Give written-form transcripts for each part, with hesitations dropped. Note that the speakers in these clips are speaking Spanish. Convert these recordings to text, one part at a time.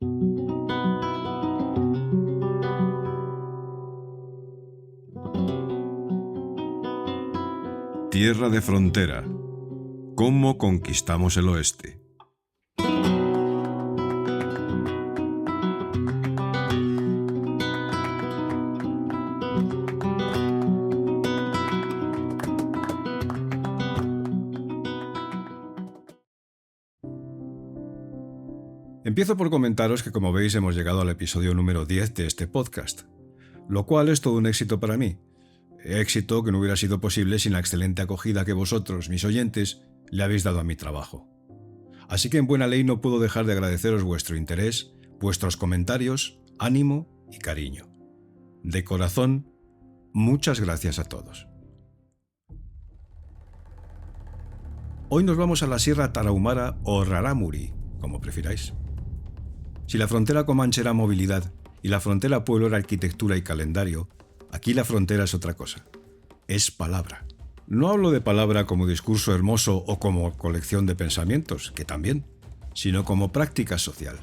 Tierra de frontera. ¿Cómo conquistamos el oeste? Empiezo por comentaros que, como veis, hemos llegado al episodio número 10 de este podcast, lo cual es todo un éxito para mí. Éxito que no hubiera sido posible sin la excelente acogida que vosotros, mis oyentes, le habéis dado a mi trabajo. Así que en buena ley no puedo dejar de agradeceros vuestro interés, vuestros comentarios, ánimo y cariño. De corazón, muchas gracias a todos. Hoy nos vamos a la Sierra Tarahumara o Rarámuri, como prefiráis. Si la frontera comanche era movilidad y la frontera pueblo era arquitectura y calendario, aquí la frontera es otra cosa. Es palabra. No hablo de palabra como discurso hermoso o como colección de pensamientos, que también, sino como práctica social.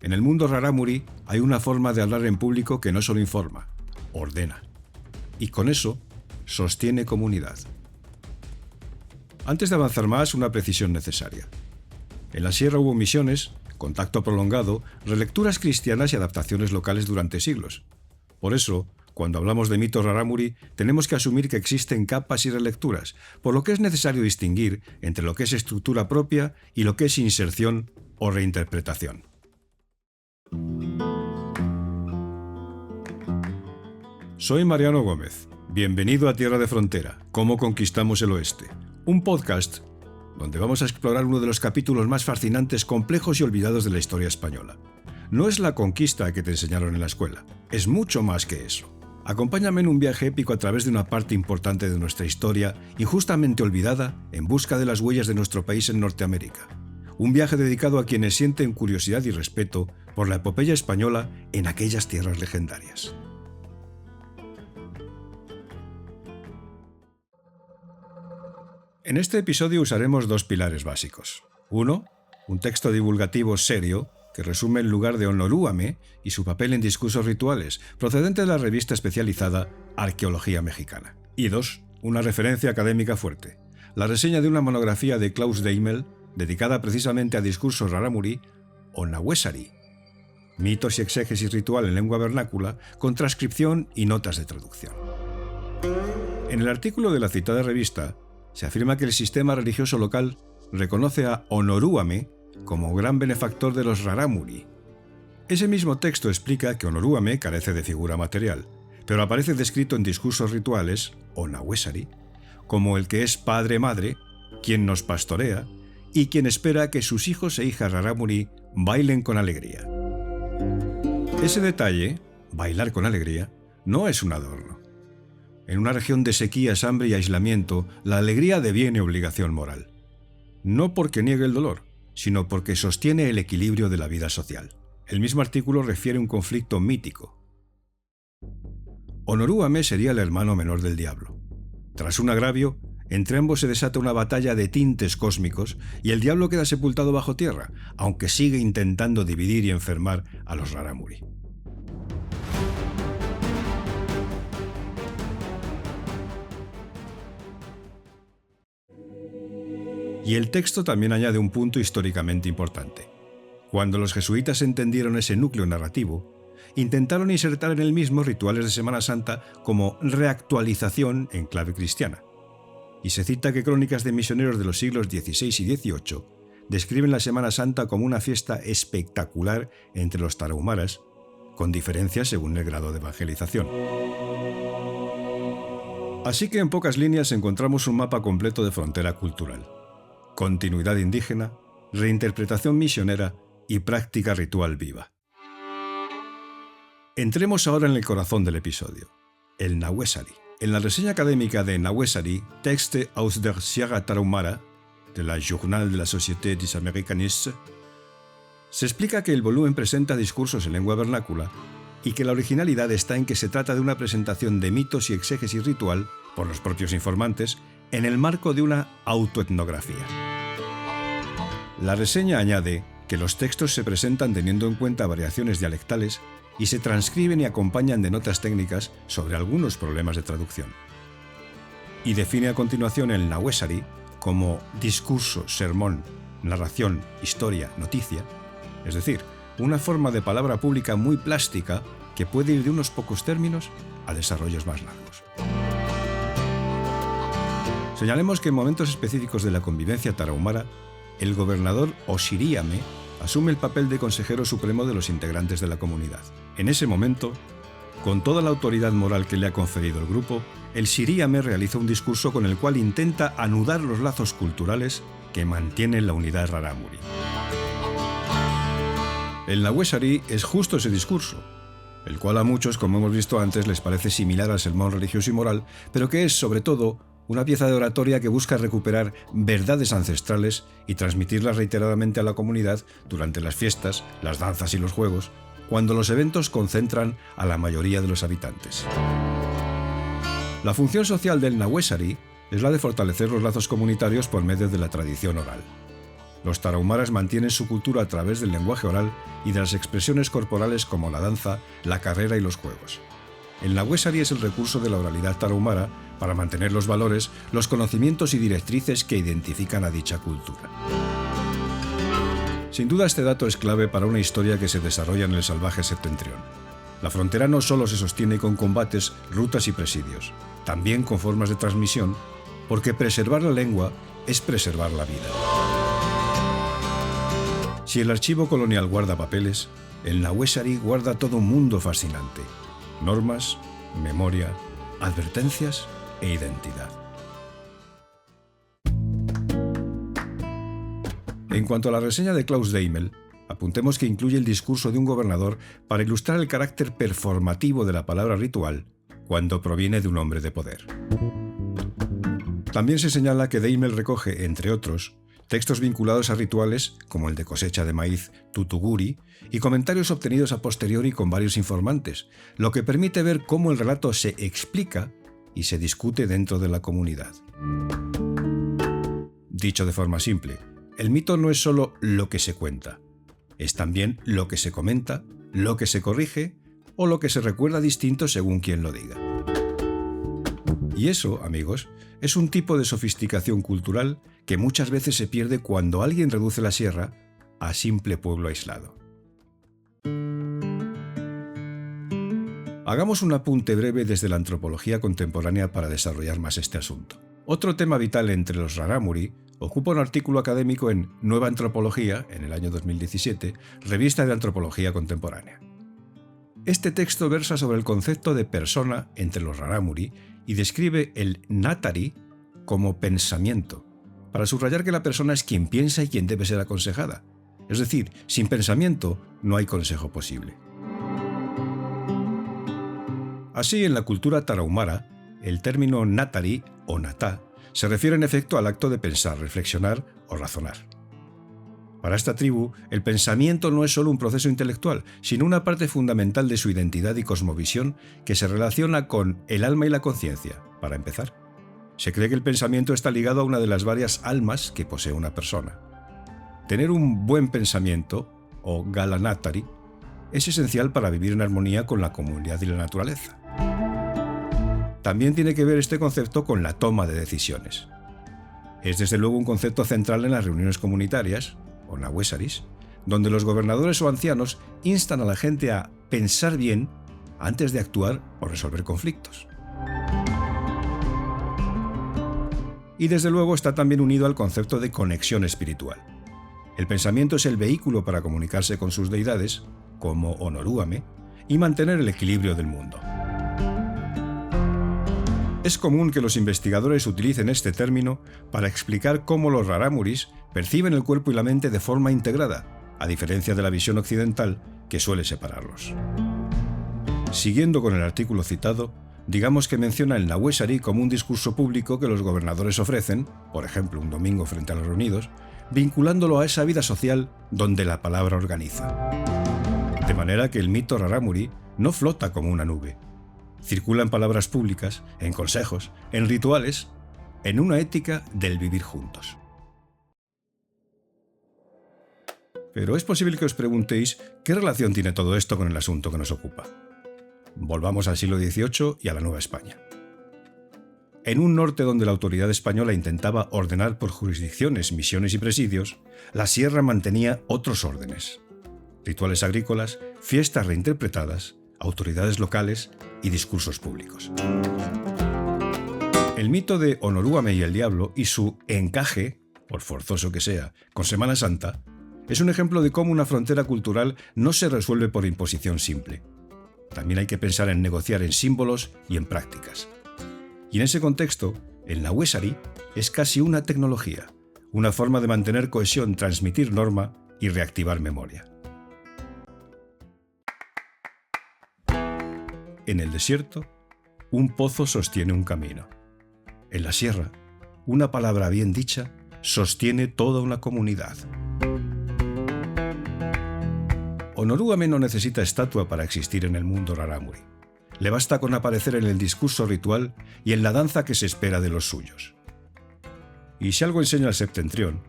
En el mundo rarámuri hay una forma de hablar en público que no solo informa, ordena. Y con eso sostiene comunidad. Antes de avanzar más, una precisión necesaria. En la sierra hubo misiones, contacto prolongado, relecturas cristianas y adaptaciones locales durante siglos. Por eso, cuando hablamos de mitos rarámuri, tenemos que asumir que existen capas y relecturas, por lo que es necesario distinguir entre lo que es estructura propia y lo que es inserción o reinterpretación. Soy Mariano Gómez. Bienvenido a Tierra de Frontera, ¿Cómo conquistamos el oeste? Un podcast donde vamos a explorar uno de los capítulos más fascinantes, complejos y olvidados de la historia española. No es la conquista que te enseñaron en la escuela, es mucho más que eso. Acompáñame en un viaje épico a través de una parte importante de nuestra historia, injustamente olvidada, en busca de las huellas de nuestro país en Norteamérica. Un viaje dedicado a quienes sienten curiosidad y respeto por la epopeya española en aquellas tierras legendarias. En este episodio usaremos dos pilares básicos. Uno, un texto divulgativo serio que resume el lugar de Onorúame y su papel en discursos rituales, procedente de la revista especializada Arqueología Mexicana. Y dos, una referencia académica fuerte, la reseña de una monografía de Klaus Deimel dedicada precisamente a discursos rarámuri o nahuésari, mitos y exégesis ritual en lengua vernácula, con transcripción y notas de traducción. En el artículo de la citada revista se afirma que el sistema religioso local reconoce a Onorúame como gran benefactor de los rarámuri. Ese mismo texto explica que Onorúame carece de figura material, pero aparece descrito en discursos rituales, o nahuésari, como el que es padre-madre, quien nos pastorea, y quien espera que sus hijos e hijas rarámuri bailen con alegría. Ese detalle, bailar con alegría, no es un adorno. En una región de sequías, hambre y aislamiento, la alegría deviene obligación moral. No porque niegue el dolor, sino porque sostiene el equilibrio de la vida social. El mismo artículo refiere un conflicto mítico. Onorúame sería el hermano menor del diablo. Tras un agravio, entre ambos se desata una batalla de tintes cósmicos y el diablo queda sepultado bajo tierra, aunque sigue intentando dividir y enfermar a los rarámuri. Y el texto también añade un punto históricamente importante. Cuando los jesuitas entendieron ese núcleo narrativo, intentaron insertar en el mismo rituales de Semana Santa como reactualización en clave cristiana. Y se cita que crónicas de misioneros de los siglos XVI y XVIII describen la Semana Santa como una fiesta espectacular entre los tarahumaras, con diferencias según el grado de evangelización. Así que en pocas líneas encontramos un mapa completo de frontera cultural. Continuidad indígena, reinterpretación misionera y práctica ritual viva. Entremos ahora en el corazón del episodio, el nahuésari. En la reseña académica de Nahuésari, Texte aus der Sierra Tarahumara, de la Journal de la Société des Américanistes, se explica que el volumen presenta discursos en lengua vernácula y que la originalidad está en que se trata de una presentación de mitos y exégesis ritual, por los propios informantes, en el marco de una autoetnografía. La reseña añade que los textos se presentan teniendo en cuenta variaciones dialectales y se transcriben y acompañan de notas técnicas sobre algunos problemas de traducción. Y define a continuación el Nahue-Sari como discurso, sermón, narración, historia, noticia, es decir, una forma de palabra pública muy plástica que puede ir de unos pocos términos a desarrollos más largos. Señalemos que en momentos específicos de la convivencia tarahumara, el gobernador Oshiriame asume el papel de consejero supremo de los integrantes de la comunidad. En ese momento, con toda la autoridad moral que le ha conferido el grupo, el Shiriame realiza un discurso con el cual intenta anudar los lazos culturales que mantienen la unidad rarámuri. El Nahue-Sari es justo ese discurso, el cual a muchos, como hemos visto antes, les parece similar al sermón religioso y moral, pero que es, sobre todo, una pieza de oratoria que busca recuperar verdades ancestrales y transmitirlas reiteradamente a la comunidad durante las fiestas, las danzas y los juegos, cuando los eventos concentran a la mayoría de los habitantes. La función social del Nahue-Sari es la de fortalecer los lazos comunitarios por medio de la tradición oral. Los tarahumaras mantienen su cultura a través del lenguaje oral y de las expresiones corporales como la danza, la carrera y los juegos. El Nahue-Sari es el recurso de la oralidad tarahumara para mantener los valores, los conocimientos y directrices que identifican a dicha cultura. Sin duda este dato es clave para una historia que se desarrolla en el salvaje septentrión. La frontera no solo se sostiene con combates, rutas y presidios, también con formas de transmisión, porque preservar la lengua es preservar la vida. Si el archivo colonial guarda papeles, el Nahue-Sari guarda todo un mundo fascinante: normas, memoria, advertencias e identidad. En cuanto a la reseña de Klaus Deimel, apuntemos que incluye el discurso de un gobernador para ilustrar el carácter performativo de la palabra ritual cuando proviene de un hombre de poder. También se señala que Deimel recoge, entre otros, textos vinculados a rituales como el de cosecha de maíz tutuguri y comentarios obtenidos a posteriori con varios informantes, lo que permite ver cómo el relato se explica y se discute dentro de la comunidad. Dicho de forma simple, el mito no es solo lo que se cuenta, es también lo que se comenta, lo que se corrige o lo que se recuerda distinto según quien lo diga. Y eso, amigos, es un tipo de sofisticación cultural que muchas veces se pierde cuando alguien reduce la sierra a simple pueblo aislado. Hagamos un apunte breve desde la antropología contemporánea para desarrollar más este asunto. Otro tema vital entre los rarámuri ocupa un artículo académico en Nueva Antropología, en el año 2017, revista de antropología contemporánea. Este texto versa sobre el concepto de persona entre los rarámuri y describe el natari como pensamiento, para subrayar que la persona es quien piensa y quien debe ser aconsejada. Es decir, sin pensamiento no hay consejo posible. Así, en la cultura tarahumara, el término natari o natá se refiere en efecto al acto de pensar, reflexionar o razonar. Para esta tribu, el pensamiento no es solo un proceso intelectual, sino una parte fundamental de su identidad y cosmovisión que se relaciona con el alma y la conciencia, para empezar. Se cree que el pensamiento está ligado a una de las varias almas que posee una persona. Tener un buen pensamiento, o galanatari, es esencial para vivir en armonía con la comunidad y la naturaleza. También tiene que ver este concepto con la toma de decisiones. Es desde luego un concepto central en las reuniones comunitarias, o Nahue-Saris, donde los gobernadores o ancianos instan a la gente a pensar bien antes de actuar o resolver conflictos. Y desde luego está también unido al concepto de conexión espiritual. El pensamiento es el vehículo para comunicarse con sus deidades, como Onoruame, y mantener el equilibrio del mundo. Es común que los investigadores utilicen este término para explicar cómo los rarámuris perciben el cuerpo y la mente de forma integrada, a diferencia de la visión occidental que suele separarlos. Siguiendo con el artículo citado, digamos que menciona el Nahue-Sari como un discurso público que los gobernadores ofrecen, por ejemplo un domingo frente a los reunidos, vinculándolo a esa vida social donde la palabra organiza. De manera que el mito rarámuri no flota como una nube. Circula en palabras públicas, en consejos, en rituales, en una ética del vivir juntos. Pero es posible que os preguntéis qué relación tiene todo esto con el asunto que nos ocupa. Volvamos al siglo XVIII y a la Nueva España. En un norte donde la autoridad española intentaba ordenar por jurisdicciones, misiones y presidios, la sierra mantenía otros órdenes. Rituales agrícolas, fiestas reinterpretadas, autoridades locales y discursos públicos. El mito de Onolúame y el diablo y su encaje, por forzoso que sea, con Semana Santa, es un ejemplo de cómo una frontera cultural no se resuelve por imposición simple. También hay que pensar en negociar en símbolos y en prácticas. Y en ese contexto, el Nahuesari es casi una tecnología, una forma de mantener cohesión, transmitir norma y reactivar memoria. En el desierto, un pozo sostiene un camino. En la sierra, una palabra bien dicha sostiene toda una comunidad. Onolúame no necesita estatua para existir en el mundo rarámuri. Le basta con aparecer en el discurso ritual y en la danza que se espera de los suyos. Y si algo enseña el septentrión,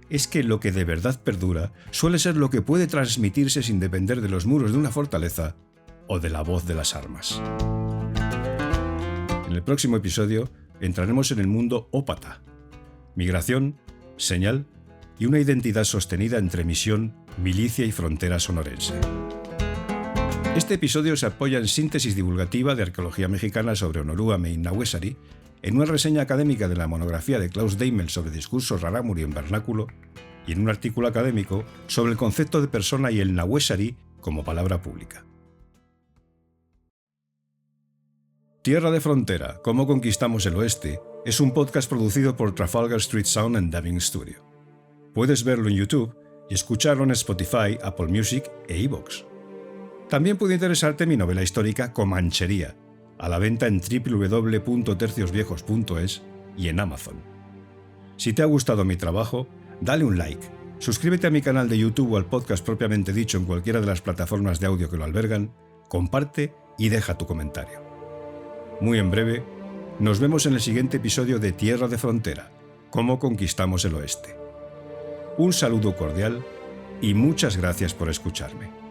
es que lo que de verdad perdura suele ser lo que puede transmitirse sin depender de los muros de una fortaleza o de la voz de las armas. En el próximo episodio entraremos en el mundo ópata, migración, señal y una identidad sostenida entre misión, milicia y frontera sonorense. Este episodio se apoya en síntesis divulgativa de arqueología mexicana sobre Onolúame y Nahuesari, en una reseña académica de la monografía de Klaus Daimel sobre discurso rarámuri en vernáculo y en un artículo académico sobre el concepto de persona y el Nahuesari como palabra pública. Tierra de Frontera, ¿Cómo conquistamos el oeste?, es un podcast producido por Trafalgar Street Sound and Dubbing Studio. Puedes verlo en YouTube y escucharlo en Spotify, Apple Music e iVoox. También puede interesarte mi novela histórica Comanchería, a la venta en www.terciosviejos.es y en Amazon. Si te ha gustado mi trabajo, dale un like, suscríbete a mi canal de YouTube o al podcast propiamente dicho en cualquiera de las plataformas de audio que lo albergan, comparte y deja tu comentario. Muy en breve, nos vemos en el siguiente episodio de Tierra de Frontera, ¿Cómo conquistamos el oeste? Un saludo cordial y muchas gracias por escucharme.